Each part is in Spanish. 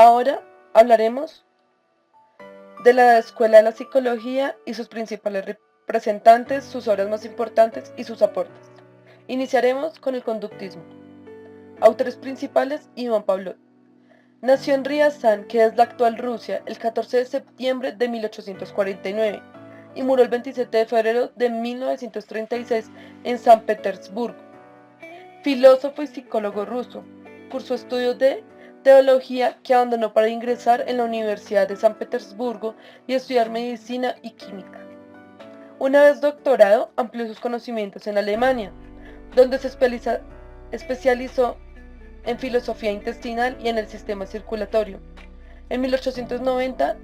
Ahora hablaremos de la Escuela de la Psicología y sus principales representantes, sus obras más importantes y sus aportes. Iniciaremos con el conductismo. Autores principales: Iván Pavlov. Nació en Riazán, que es la actual Rusia, el 14 de septiembre de 1849 y murió el 27 de febrero de 1936 en San Petersburgo. Filósofo y psicólogo ruso. Cursó estudios de teología que abandonó para ingresar en la Universidad de San Petersburgo y estudiar medicina y química. Una vez doctorado, amplió sus conocimientos en Alemania, donde se especializó en filosofía intestinal y en el sistema circulatorio. En 1890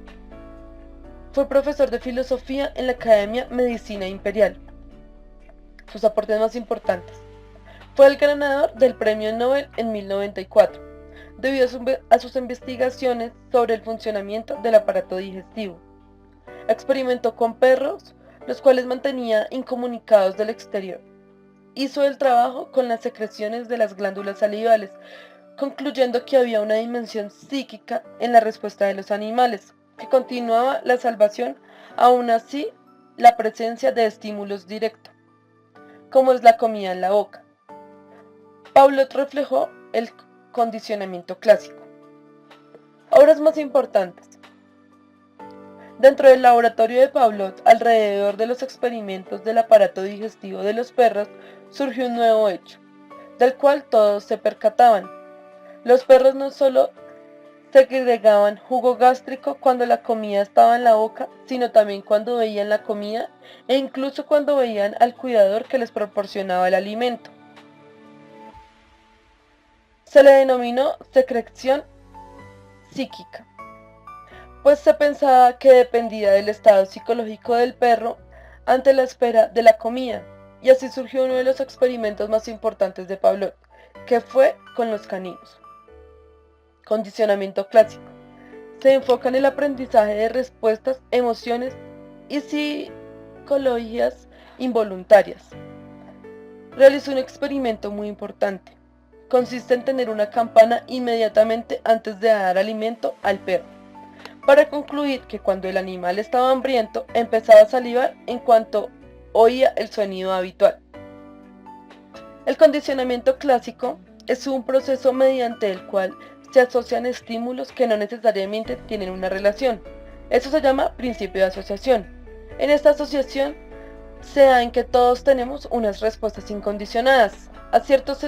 fue profesor de filosofía en la Academia Medicina Imperial. Sus aportes más importantes: fue el ganador del Premio Nobel en 1994, debido a sus investigaciones sobre el funcionamiento del aparato digestivo. Experimentó con perros, los cuales mantenía incomunicados del exterior. Hizo el trabajo con las secreciones de las glándulas salivales, concluyendo que había una dimensión psíquica en la respuesta de los animales, que continuaba la salvación, aún así la presencia de estímulos directos, como es la comida en la boca. Pavlov reflejó el condicionamiento clásico. Obras más importantes. Dentro del laboratorio de Pavlov, alrededor de los experimentos del aparato digestivo de los perros, surgió un nuevo hecho, del cual todos se percataban. Los perros no solo segregaban jugo gástrico cuando la comida estaba en la boca, sino también cuando veían la comida e incluso cuando veían al cuidador que les proporcionaba el alimento. Se le denominó secreción psíquica, pues se pensaba que dependía del estado psicológico del perro ante la espera de la comida, y así surgió uno de los experimentos más importantes de Pavlov, que fue con los caninos. Condicionamiento clásico. Se enfoca en el aprendizaje de respuestas, emociones y psicologías involuntarias. Realizó un experimento muy importante. Consiste en tener una campana inmediatamente antes de dar alimento al perro, para concluir que cuando el animal estaba hambriento, empezaba a salivar en cuanto oía el sonido habitual. El condicionamiento clásico es un proceso mediante el cual se asocian estímulos que no necesariamente tienen una relación. Eso se llama principio de asociación. En esta asociación se da en que todos tenemos unas respuestas incondicionadas a ciertos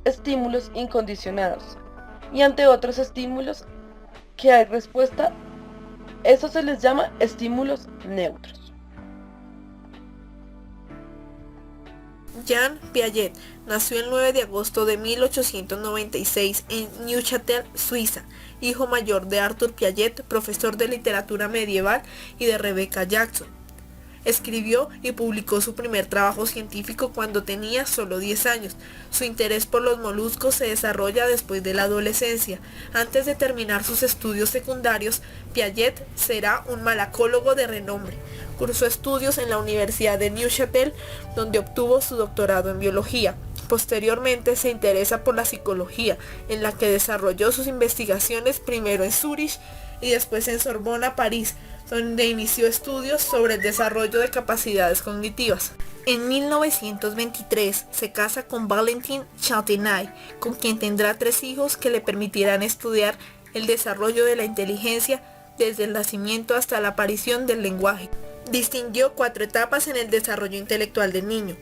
estímulos incondicionados, y ante otros estímulos que hay respuesta. Eso se les llama estímulos neutros. Jean Piaget nació el 9 de agosto de 1896 en Neuchâtel, Suiza, hijo mayor de Arthur Piaget, profesor de literatura medieval, y de Rebecca Jackson. Escribió y publicó su primer trabajo científico cuando tenía solo 10 años. Su interés por los moluscos se desarrolla después de la adolescencia. Antes de terminar sus estudios secundarios, Piaget será un malacólogo de renombre. Cursó estudios en la Universidad de Neuchâtel, donde obtuvo su doctorado en biología. Posteriormente se interesa por la psicología, en la que desarrolló sus investigaciones primero en Zúrich y después en Sorbona, París, donde inició estudios sobre el desarrollo de capacidades cognitivas. En 1923 se casa con Valentine Châtenay, con quien tendrá 3 hijos que le permitirán estudiar el desarrollo de la inteligencia desde el nacimiento hasta la aparición del lenguaje. Distinguió 4 etapas en el desarrollo intelectual del niño.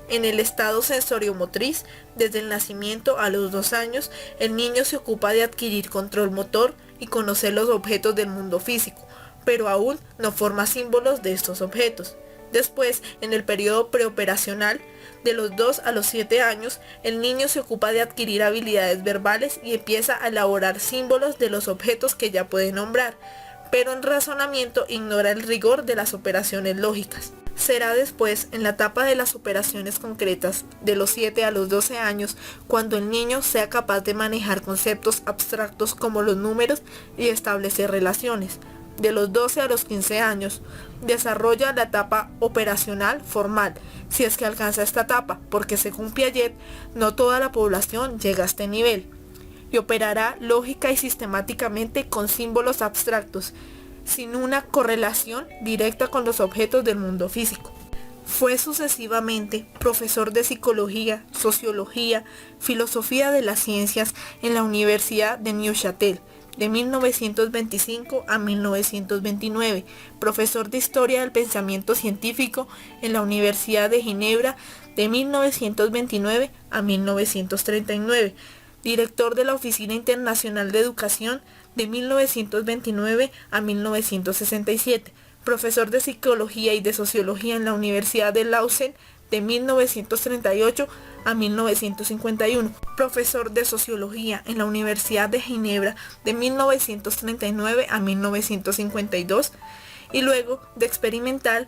En el estado sensorio-motriz, desde el nacimiento a los 2 años, el niño se ocupa de adquirir control motor y conocer los objetos del mundo físico, pero aún no forma símbolos de estos objetos. Después, en el periodo preoperacional, de los 2 a los 7 años, el niño se ocupa de adquirir habilidades verbales y empieza a elaborar símbolos de los objetos que ya puede nombrar, pero en razonamiento ignora el rigor de las operaciones lógicas. Será después, en la etapa de las operaciones concretas, de los 7 a los 12 años, cuando el niño sea capaz de manejar conceptos abstractos como los números y establecer relaciones. De los 12 a los 15 años, desarrolla la etapa operacional formal, si es que alcanza esta etapa, porque según Piaget, no toda la población llega a este nivel. y operará lógica y sistemáticamente con símbolos abstractos, sin una correlación directa con los objetos del mundo físico. Fue sucesivamente profesor de psicología, sociología, filosofía de las ciencias en la Universidad de Neuchâtel, de 1925 a 1929, profesor de Historia del Pensamiento Científico en la Universidad de Ginebra, de 1929 a 1939, director de la Oficina Internacional de Educación, de 1929 a 1967, profesor de Psicología y de Sociología en la Universidad de Lausanne, de 1938 a 1951, profesor de Sociología en la Universidad de Ginebra de 1939 a 1952 y luego de Experimental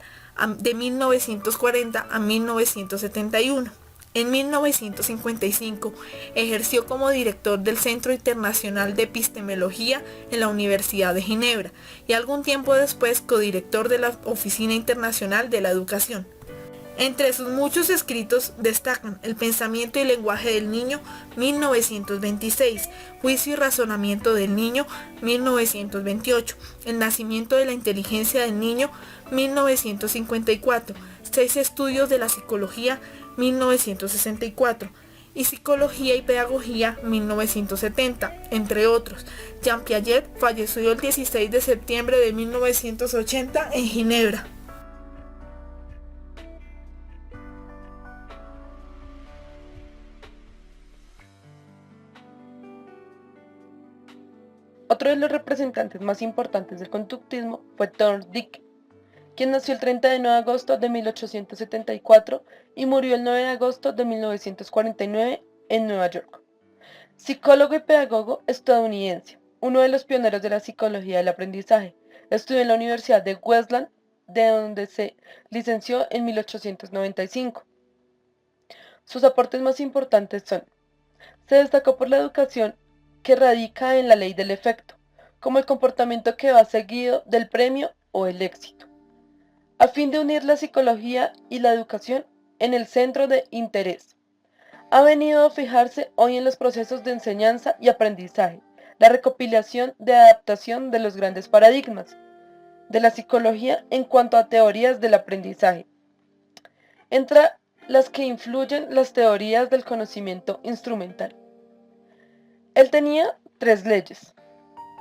de 1940 a 1971. En 1955 ejerció como director del Centro Internacional de Epistemología en la Universidad de Ginebra y algún tiempo después codirector de la Oficina Internacional de la Educación. Entre sus muchos escritos destacan El pensamiento y lenguaje del niño, 1926, Juicio y razonamiento del niño, 1928, El nacimiento de la inteligencia del niño, 1954, 6 estudios de la psicología, 1964, y Psicología y Pedagogía, 1970, entre otros. Jean Piaget falleció el 16 de septiembre de 1980 en Ginebra. Otro de los representantes más importantes del conductismo fue Thomas Dicken, quien nació el 31 de agosto de 1874 y murió el 9 de agosto de 1949 en Nueva York. Psicólogo y pedagogo estadounidense, uno de los pioneros de la psicología del aprendizaje. Estudió en la Universidad de Wesleyan, de donde se licenció en 1895. Sus aportes más importantes son: se destacó por la educación que radica en la ley del efecto, como el comportamiento que va seguido del premio o el éxito, a fin de unir la psicología y la educación en el centro de interés. Ha venido a fijarse hoy en los procesos de enseñanza y aprendizaje, la recopilación de adaptación de los grandes paradigmas de la psicología en cuanto a teorías del aprendizaje, entre las que influyen las teorías del conocimiento instrumental. Él tenía 3 leyes,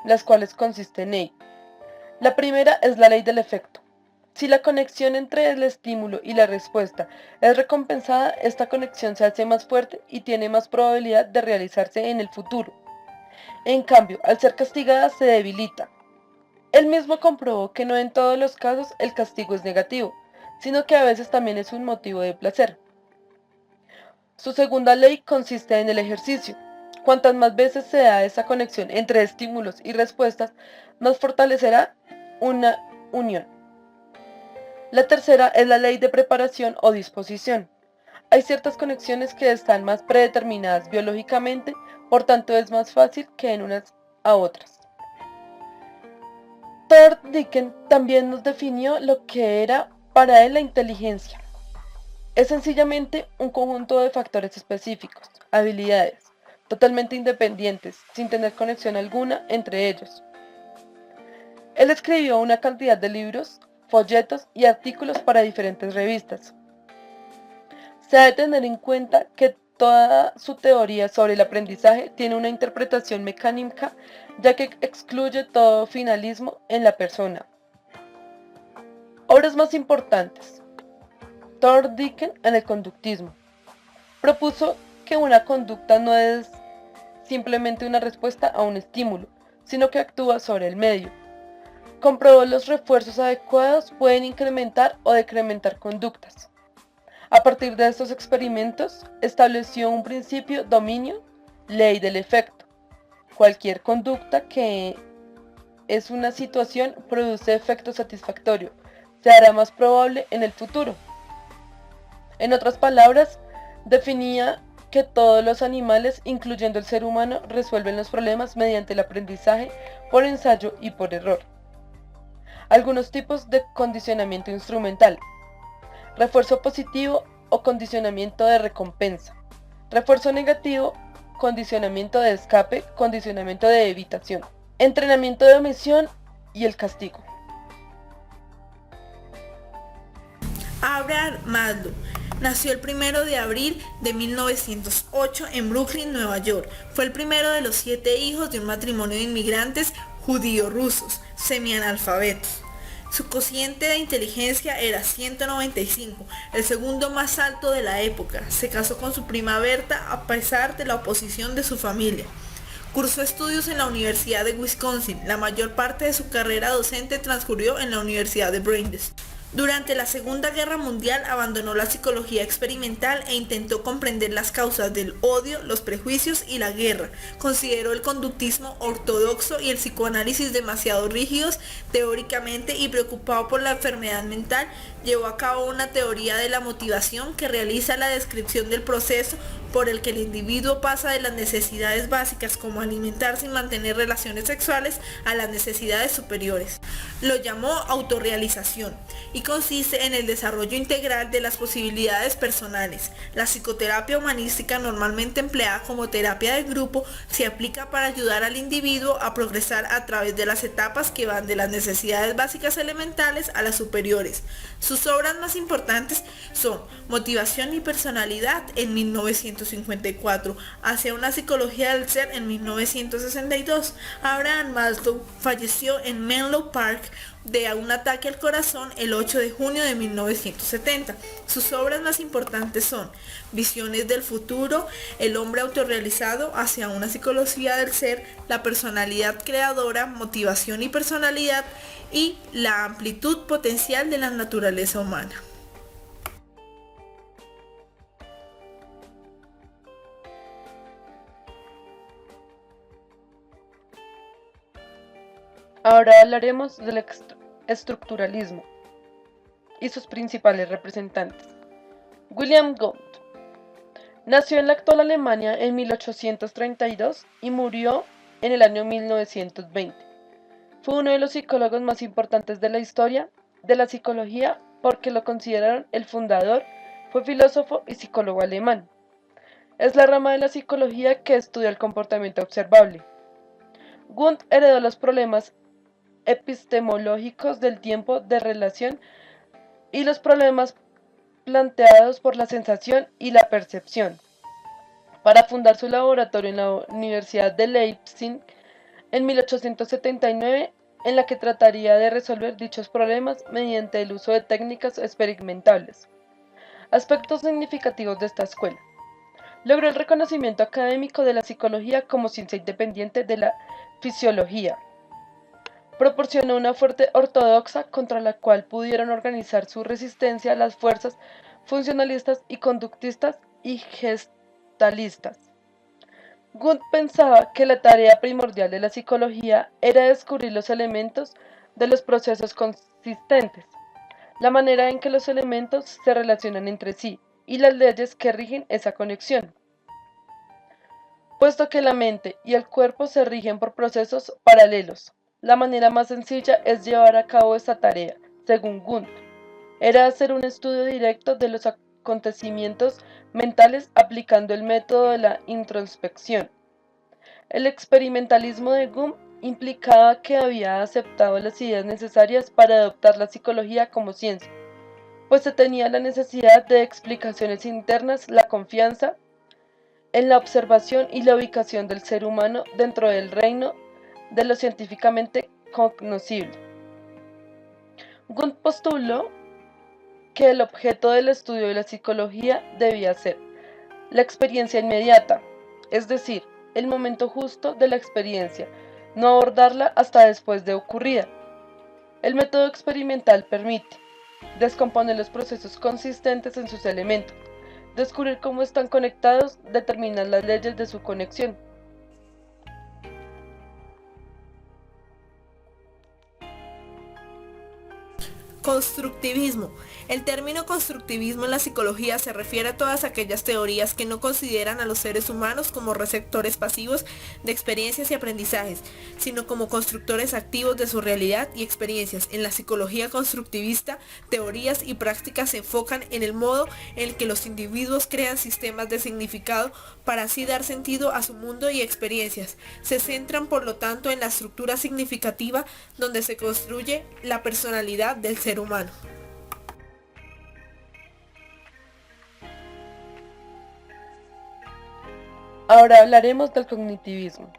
las cuales consisten en: la primera es la ley del efecto. Si la conexión entre el estímulo y la respuesta es recompensada, esta conexión se hace más fuerte y tiene más probabilidad de realizarse en el futuro. En cambio, al ser castigada se debilita. Él mismo comprobó que no en todos los casos el castigo es negativo, sino que a veces también es un motivo de placer. Su segunda ley consiste en el ejercicio. Cuantas más veces se da esa conexión entre estímulos y respuestas, más fortalecerá una unión. La tercera es la ley de preparación o disposición. Hay ciertas conexiones que están más predeterminadas biológicamente, por tanto es más fácil que en unas a otras. Thomas Dicken también nos definió lo que era para él la inteligencia. Es sencillamente un conjunto de factores específicos, habilidades, totalmente independientes, sin tener conexión alguna entre ellos. Él escribió una cantidad de libros, folletos y artículos para diferentes revistas. Se ha de tener en cuenta que toda su teoría sobre el aprendizaje tiene una interpretación mecánica, ya que excluye todo finalismo en la persona. Obras más importantes. Thomas Dicken en el conductismo. Propuso que una conducta no es simplemente una respuesta a un estímulo, sino que actúa sobre el medio. Comprobó los refuerzos adecuados pueden incrementar o decrementar conductas. A partir de estos experimentos, estableció un principio dominio, ley del efecto. Cualquier conducta que es una situación produce efecto satisfactorio, se hará más probable en el futuro. En otras palabras, definía que todos los animales, incluyendo el ser humano, resuelven los problemas mediante el aprendizaje por ensayo y por error. Algunos tipos de condicionamiento instrumental: refuerzo positivo o condicionamiento de recompensa, refuerzo negativo condicionamiento de escape, condicionamiento de evitación, entrenamiento de omisión y el castigo. Abraham Maslow nació el 1 de abril de 1908 en Brooklyn, Nueva York. Fue el primero de los 7 hijos de un matrimonio de inmigrantes judío-rusos, semianalfabetos. Su cociente de inteligencia era 195, el segundo más alto de la época. Se casó con su prima Berta a pesar de la oposición de su familia. Cursó estudios en la Universidad de Wisconsin. La mayor parte de su carrera docente transcurrió en la Universidad de Brandeis. Durante la Segunda Guerra Mundial abandonó la psicología experimental e intentó comprender las causas del odio, los prejuicios y la guerra. Consideró el conductismo ortodoxo y el psicoanálisis demasiado rígidos teóricamente y preocupado por la enfermedad mental, llevó a cabo una teoría de la motivación que realiza la descripción del proceso por el que el individuo pasa de las necesidades básicas como alimentarse y mantener relaciones sexuales a las necesidades superiores. Lo llamó autorrealización y consiste en el desarrollo integral de las posibilidades personales. La psicoterapia humanística, normalmente empleada como terapia de grupo, se aplica para ayudar al individuo a progresar a través de las etapas que van de las necesidades básicas elementales a las superiores. Sus obras más importantes son Motivación y Personalidad en 1954, Hacia una psicología del ser en 1962. Abraham Maslow falleció en Menlo Park de un ataque al corazón el 8 de junio de 1970. Sus obras más importantes son Visiones del futuro, El hombre autorrealizado, Hacia una psicología del ser, La personalidad creadora, Motivación y Personalidad y La amplitud potencial de la naturaleza humana. Ahora hablaremos del estructuralismo y sus principales representantes. William Wundt nació en la actual Alemania en 1832 y murió en el año 1920. Fue uno de los psicólogos más importantes de la historia de la psicología porque lo consideraron el fundador. Fue filósofo y psicólogo alemán. Es la rama de la psicología que estudia el comportamiento observable. Wundt heredó los problemas epistemológicos del tiempo de relación y los problemas planteados por la sensación y la percepción, para fundar su laboratorio en la Universidad de Leipzig en 1879, en la que trataría de resolver dichos problemas mediante el uso de técnicas experimentables. Aspectos significativos de esta escuela. Logró el reconocimiento académico de la psicología como ciencia independiente de la fisiología. Proporcionó una fuerte ortodoxa contra la cual pudieron organizar su resistencia las fuerzas funcionalistas y conductistas y gestalistas. Wundt pensaba que la tarea primordial de la psicología era descubrir los elementos de los procesos consistentes, la manera en que los elementos se relacionan entre sí y las leyes que rigen esa conexión. Puesto que la mente y el cuerpo se rigen por procesos paralelos, la manera más sencilla es llevar a cabo esta tarea, según Wundt, era hacer un estudio directo de los acontecimientos mentales aplicando el método de la introspección. El experimentalismo de Wundt implicaba que había aceptado las ideas necesarias para adoptar la psicología como ciencia, pues se tenía la necesidad de explicaciones internas, la confianza en la observación y la ubicación del ser humano dentro del reino de lo científicamente cognoscible. Wundt postuló que el objeto del estudio de la psicología debía ser la experiencia inmediata, es decir, el momento justo de la experiencia, no abordarla hasta después de ocurrida. El método experimental permite descomponer los procesos consistentes en sus elementos, descubrir cómo están conectados, determinar las leyes de su conexión. Constructivismo. El término constructivismo en la psicología se refiere a todas aquellas teorías que no consideran a los seres humanos como receptores pasivos de experiencias y aprendizajes, sino como constructores activos de su realidad y experiencias. En la psicología constructivista, teorías y prácticas se enfocan en el modo en el que los individuos crean sistemas de significado para así dar sentido a su mundo y experiencias. Se centran, por lo tanto, en la estructura significativa donde se construye la personalidad del ser humano. Ahora hablaremos del cognitivismo.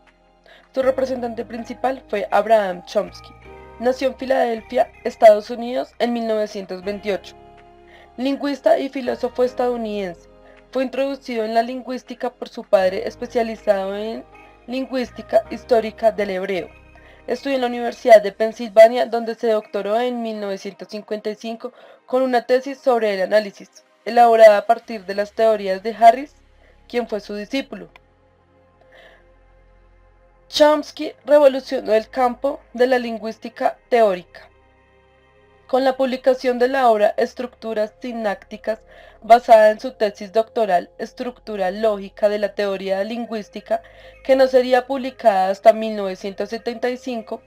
Su representante principal fue Abraham Chomsky. Nació en Filadelfia, Estados Unidos, en 1928. Lingüista y filósofo estadounidense. Fue introducido en la lingüística por su padre, especializado en lingüística histórica del hebreo. Estudió en la Universidad de Pensilvania, donde se doctoró en 1955 con una tesis sobre el análisis, elaborada a partir de las teorías de Harris, quien fue su discípulo. Chomsky revolucionó el campo de la lingüística teórica. Con la publicación de la obra Estructuras sinácticas, basada en su tesis doctoral Estructura lógica de la teoría lingüística, que no sería publicada hasta 1975,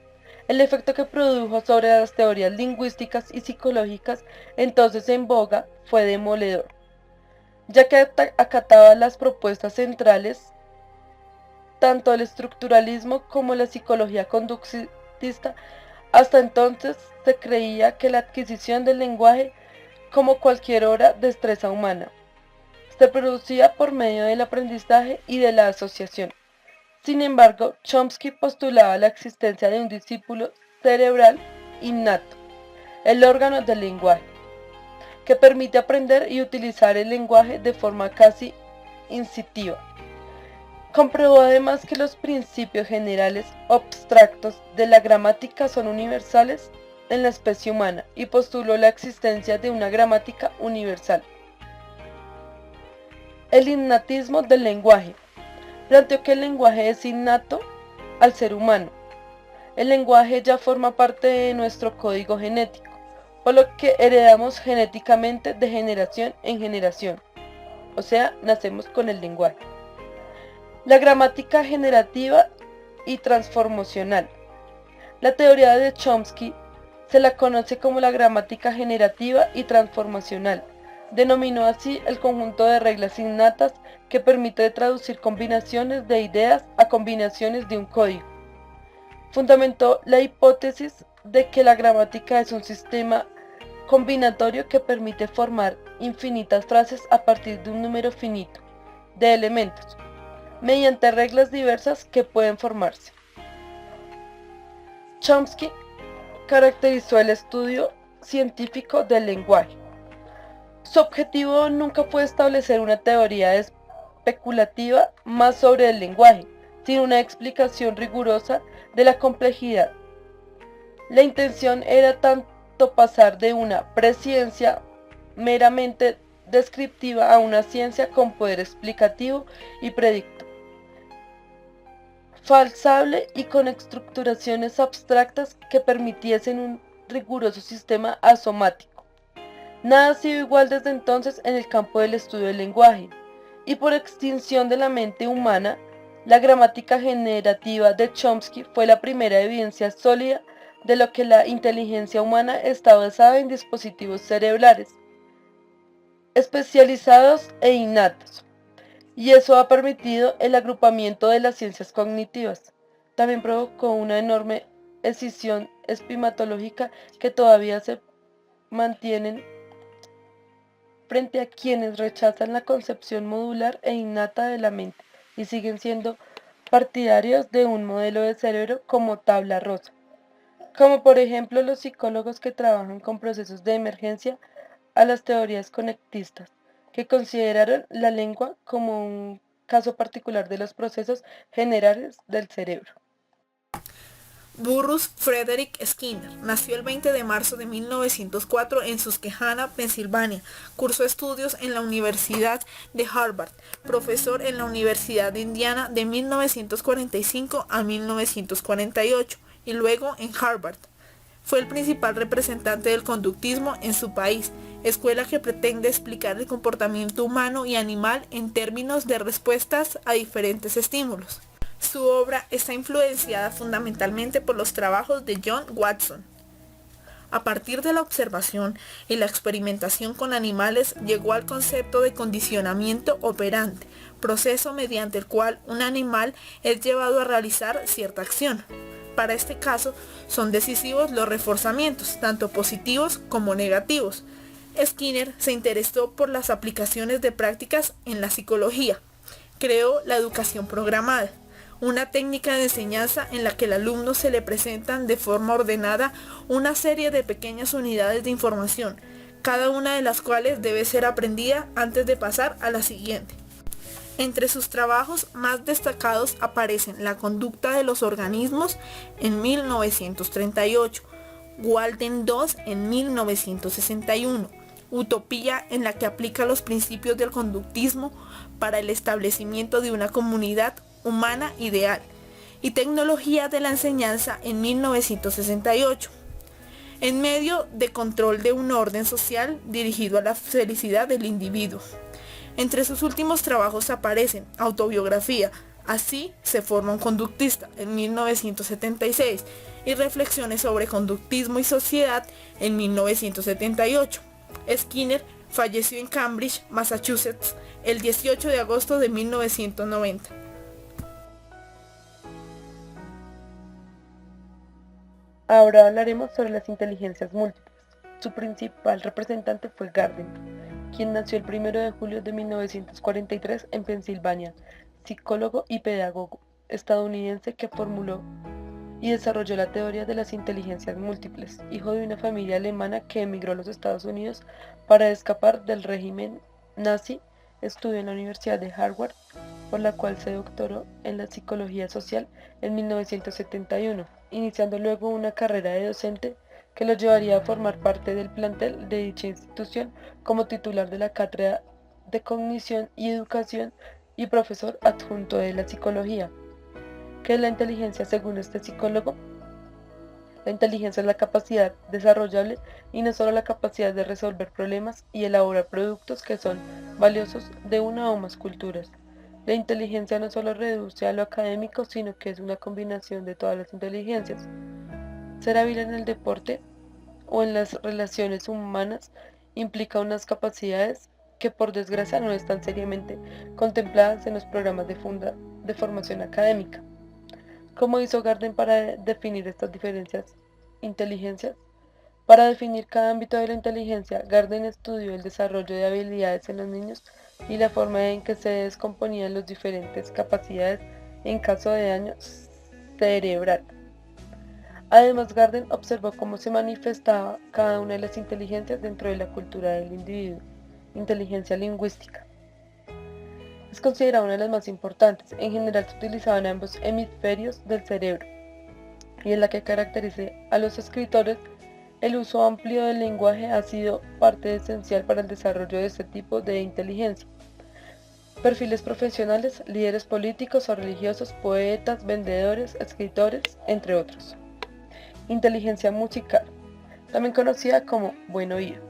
el efecto que produjo sobre las teorías lingüísticas y psicológicas entonces en boga fue demoledor, ya que acataba las propuestas centrales tanto el estructuralismo como la psicología conductista. Hasta entonces se creía que la adquisición del lenguaje, como cualquier otra destreza humana, se producía por medio del aprendizaje y de la asociación. Sin embargo, Chomsky postulaba la existencia de un discípulo cerebral innato, el órgano del lenguaje, que permite aprender y utilizar el lenguaje de forma casi instintiva. Comprobó además que los principios generales o abstractos de la gramática son universales en la especie humana y postuló la existencia de una gramática universal. El innatismo del lenguaje. Planteó que el lenguaje es innato al ser humano. El lenguaje ya forma parte de nuestro código genético, por lo que heredamos genéticamente de generación en generación. O sea, nacemos con el lenguaje. La gramática generativa y transformacional. La teoría de Chomsky se la conoce como la gramática generativa y transformacional. Denominó así el conjunto de reglas innatas que permite traducir combinaciones de ideas a combinaciones de un código. Fundamentó la hipótesis de que la gramática es un sistema combinatorio que permite formar infinitas frases a partir de un número finito de elementos, mediante reglas diversas que pueden formarse. Chomsky caracterizó el estudio científico del lenguaje. Su objetivo nunca fue establecer una teoría especulativa más sobre el lenguaje, sino una explicación rigurosa de la complejidad. La intención era tanto pasar de una presciencia meramente descriptiva a una ciencia con poder explicativo y predictivo, falsable y con estructuraciones abstractas que permitiesen un riguroso sistema asomático. Nada ha sido igual desde entonces en el campo del estudio del lenguaje, y por extinción de la mente humana, la gramática generativa de Chomsky fue la primera evidencia sólida de lo que la inteligencia humana está basada en dispositivos cerebrales, especializados e innatos. Y eso ha permitido el agrupamiento de las ciencias cognitivas. También provocó una enorme escisión epistemológica que todavía se mantienen frente a quienes rechazan la concepción modular e innata de la mente y siguen siendo partidarios de un modelo de cerebro como tabla rosa, como por ejemplo los psicólogos que trabajan con procesos de emergencia a las teorías conectistas, que consideraron la lengua como un caso particular de los procesos generales del cerebro. Burrus Frederick Skinner nació el 20 de marzo de 1904 en Susquehanna, Pensilvania. Cursó estudios en la Universidad de Harvard, profesor en la Universidad de Indiana de 1945 a 1948 y luego en Harvard. Fue el principal representante del conductismo en su país, escuela que pretende explicar el comportamiento humano y animal en términos de respuestas a diferentes estímulos. Su obra está influenciada fundamentalmente por los trabajos de John Watson. A partir de la observación y la experimentación con animales, llegó al concepto de condicionamiento operante, proceso mediante el cual un animal es llevado a realizar cierta acción. Para este caso, son decisivos los reforzamientos, tanto positivos como negativos. Skinner se interesó por las aplicaciones de prácticas en la psicología. Creó la educación programada, una técnica de enseñanza en la que al alumno se le presentan de forma ordenada una serie de pequeñas unidades de información, cada una de las cuales debe ser aprendida antes de pasar a la siguiente. Entre sus trabajos más destacados aparecen La conducta de los organismos en 1938, Walden 2 en 1961, Utopía, en la que aplica los principios del conductismo para el establecimiento de una comunidad humana ideal, y Tecnología de la enseñanza en 1968. En medio de control de un orden social dirigido a la felicidad del individuo. Entre sus últimos trabajos aparecen Autobiografía, así se forma un conductista en 1976 y Reflexiones sobre conductismo y sociedad en 1978. Skinner falleció en Cambridge, Massachusetts, el 18 de agosto de 1990. Ahora hablaremos sobre las inteligencias múltiples. Su principal representante fue Gardner, quien nació el 1 de julio de 1943 en Pensilvania, psicólogo y pedagogo estadounidense que formuló y desarrolló la teoría de las inteligencias múltiples, hijo de una familia alemana que emigró a los Estados Unidos para escapar del régimen nazi. Estudió en la Universidad de Harvard, por la cual se doctoró en la psicología social en 1971, iniciando luego una carrera de docente que lo llevaría a formar parte del plantel de dicha institución como titular de la cátedra de Cognición y Educación y profesor adjunto de la psicología. ¿Qué es la inteligencia según este psicólogo? La inteligencia es la capacidad desarrollable y no solo la capacidad de resolver problemas y elaborar productos que son valiosos de una o más culturas. La inteligencia no solo reduce a lo académico, sino que es una combinación de todas las inteligencias. Ser hábil en el deporte o en las relaciones humanas implica unas capacidades que por desgracia no están seriamente contempladas en los programas de formación académica. ¿Cómo hizo Gardner para definir estas diferentes inteligencias? Para definir cada ámbito de la inteligencia, Gardner estudió el desarrollo de habilidades en los niños y la forma en que se descomponían las diferentes capacidades en caso de daño cerebral. Además, Gardner observó cómo se manifestaba cada una de las inteligencias dentro de la cultura del individuo. Inteligencia lingüística. Es considerada una de las más importantes. En general se utilizaba en ambos hemisferios del cerebro y es la que caracteriza a los escritores. El uso amplio del lenguaje ha sido parte esencial para el desarrollo de este tipo de inteligencia. Perfiles profesionales, líderes políticos o religiosos, poetas, vendedores, escritores, entre otros. Inteligencia musical, también conocida como buen oído.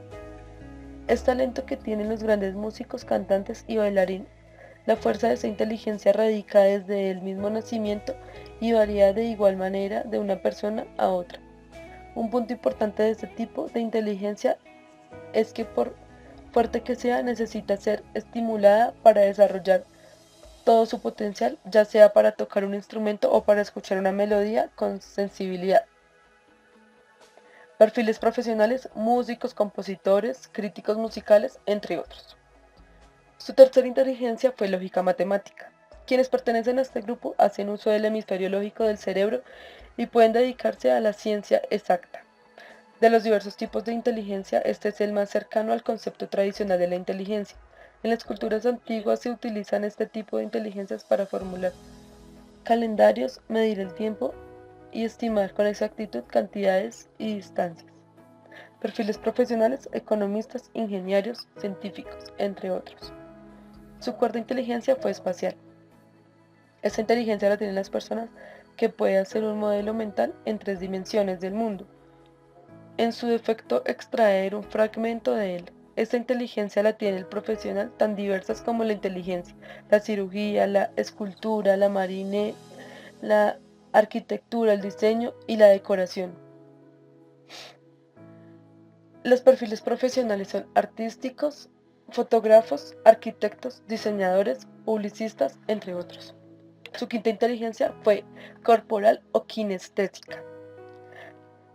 Es talento que tienen los grandes músicos, cantantes y bailarines. La fuerza de esa inteligencia radica desde el mismo nacimiento y varía de igual manera de una persona a otra. Un punto importante de este tipo de inteligencia es que por fuerte que sea, necesita ser estimulada para desarrollar todo su potencial, ya sea para tocar un instrumento o para escuchar una melodía con sensibilidad. Perfiles profesionales, músicos, compositores, críticos musicales, entre otros. Su tercera inteligencia fue lógica matemática. Quienes pertenecen a este grupo hacen uso del hemisferio lógico del cerebro y pueden dedicarse a la ciencia exacta. De los diversos tipos de inteligencia, este es el más cercano al concepto tradicional de la inteligencia. En las culturas antiguas se utilizan este tipo de inteligencias para formular calendarios, medir el tiempo y estimar con exactitud cantidades y distancias. Perfiles profesionales, economistas, ingenieros, científicos, entre otros. Su cuarta inteligencia fue espacial. Esta inteligencia la tienen las personas que pueden hacer un modelo mental en 3 dimensiones del mundo. en su defecto extraer un fragmento de él. Esta inteligencia la tiene el profesional tan diversas como la inteligencia, la cirugía, la escultura, la marine, la arquitectura, el diseño y la decoración. Los perfiles profesionales son artísticos, fotógrafos, arquitectos, diseñadores, publicistas, entre otros. Su quinta inteligencia fue corporal o kinestésica.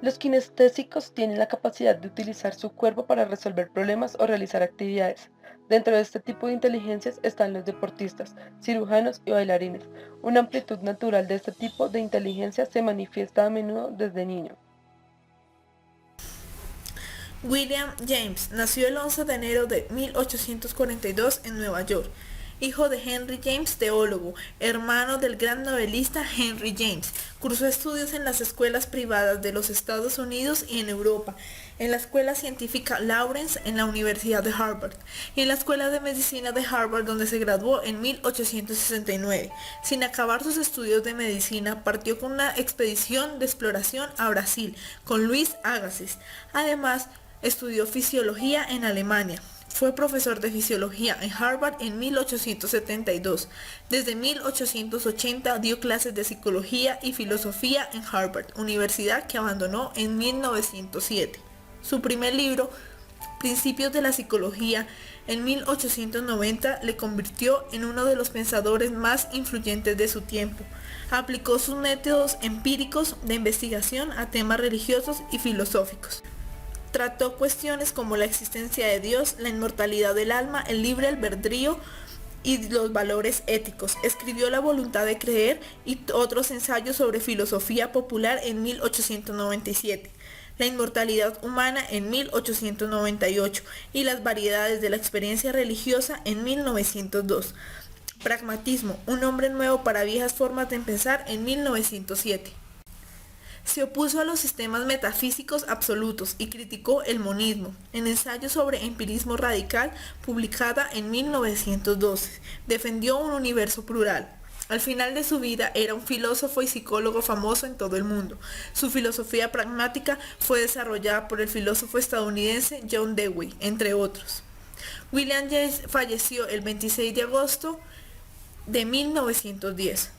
Los kinestésicos tienen la capacidad de utilizar su cuerpo para resolver problemas o realizar actividades. Dentro de este tipo de inteligencias están los deportistas, cirujanos y bailarines. Una amplitud natural de este tipo de inteligencia se manifiesta a menudo desde niño. William James nació el 11 de enero de 1842 en Nueva York, hijo de Henry James, teólogo, hermano del gran novelista Henry James. Cursó estudios en las escuelas privadas de los Estados Unidos y en Europa, en la Escuela Científica Lawrence en la Universidad de Harvard y en la Escuela de Medicina de Harvard, donde se graduó en 1869. Sin acabar sus estudios de medicina, partió con una expedición de exploración a Brasil con Luis Agassiz. Además, estudió fisiología en Alemania. Fue profesor de fisiología en Harvard en 1872. Desde 1880 dio clases de psicología y filosofía en Harvard, universidad que abandonó en 1907. Su primer libro, Principios de la Psicología, en 1890 le convirtió en uno de los pensadores más influyentes de su tiempo. Aplicó sus métodos empíricos de investigación a temas religiosos y filosóficos. Trató cuestiones como la existencia de Dios, la inmortalidad del alma, el libre albedrío y los valores éticos. Escribió La voluntad de creer y otros ensayos sobre filosofía popular en 1897. La inmortalidad humana en 1898 y las variedades de la experiencia religiosa en 1902. Pragmatismo, un hombre nuevo para viejas formas de pensar en 1907. Se opuso a los sistemas metafísicos absolutos y criticó el monismo, en Ensayo sobre empirismo radical, publicada en 1912. Defendió un universo plural. Al final de su vida era un filósofo y psicólogo famoso en todo el mundo. Su filosofía pragmática fue desarrollada por el filósofo estadounidense John Dewey, entre otros. William James falleció el 26 de agosto de 1910.